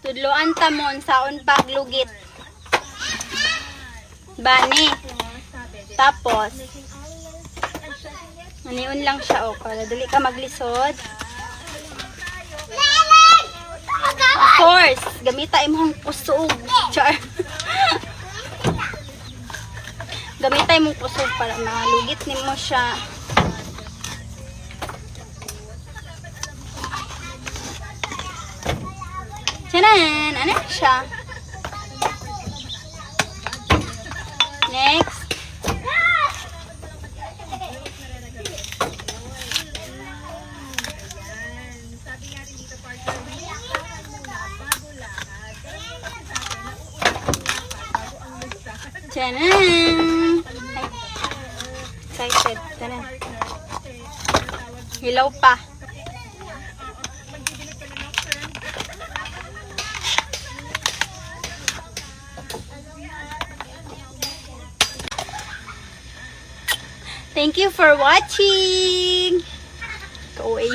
Tudloan tamon saon paglugit. Bani. Tapos maniun lang siya o para dali ka maglisod. Of course, gamita imong pusog. Char. Gamita imong pusog para malugit nimo siya. Tanan! Ano siya? Next. Tanan! Excited. Tanan. Hilaw pa. Thank you for watching. Go away.